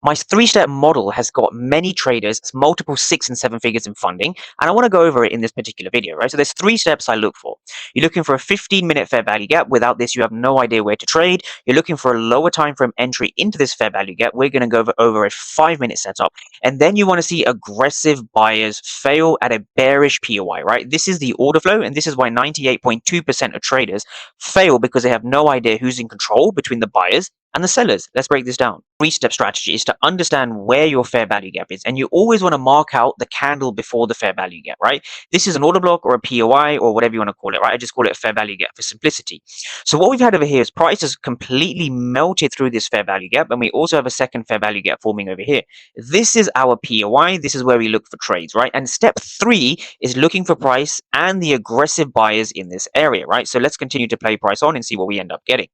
My three-step model has got many traders, multiple 6 and 7 figures in funding, and I want to go over it in this particular video, right? So there's 3 steps I look for. You're looking for a 15-minute fair value gap. Without this, you have no idea where to trade. You're looking for a lower time frame entry into this fair value gap. We're going to go over a 5-minute setup. And then you want to see aggressive buyers fail at a bearish POI, right? This is the order flow, and this is why 98.2% of traders fail because they have no idea who's in control between the buyers and the sellers. Let's break this down. Three-step strategy is to understand where your fair value gap is, and you always want to mark out the candle before the fair value gap, right? This is an order block or a POI or whatever you want to call it, right? I just call it a fair value gap for simplicity. So what we've had over here is price has completely melted through this fair value gap, and we also have a second fair value gap forming over here. This is our POI. This is where we look for trades, right? And step 3 is looking for price and the aggressive buyers in this area, right? So let's continue to play price on and see what we end up getting.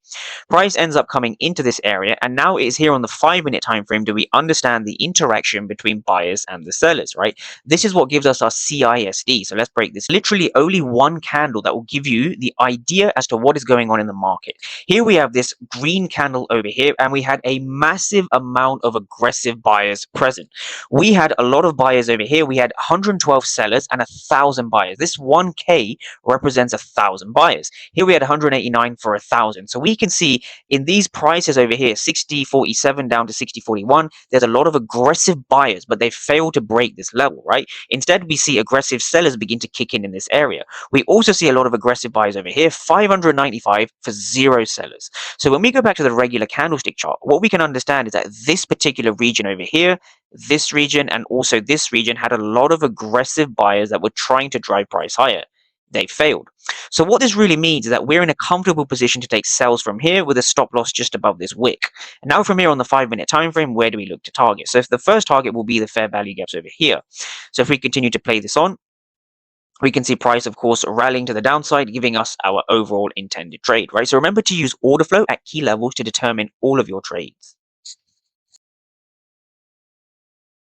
Price ends up coming into this area, and now it is here on the 5-minute time frame do we understand the interaction between buyers and the sellers, right? This is what gives us our CISD. So let's break this. Literally only one candle that will give you the idea as to what is going on in the market. Here we have this green candle over here, and we had a massive amount of aggressive buyers present. We had a lot of buyers over here. We had 112 sellers and 1,000 buyers. This 1K represents 1,000 buyers. Here we had 189 for 1,000. So we can see in these prices over here, 60.47 down to 60.41, there's a lot of aggressive buyers, but they fail to break this level, right? Instead, we see aggressive sellers begin to kick in this area. We also see a lot of aggressive buyers over here, 595 for 0 sellers. So when we go back to the regular candlestick chart, what we can understand is that this particular region over here, this region, and also this region had a lot of aggressive buyers that were trying to drive price higher. They failed. So what this really means is that we're in a comfortable position to take sells from here with a stop loss just above this wick. And now from here on the 5-minute time frame, where do we look to target? So if the first target will be the fair value gaps over here. So if we continue to play this on, we can see price, of course, rallying to the downside, giving us our overall intended trade, right? So remember to use order flow at key levels to determine all of your trades.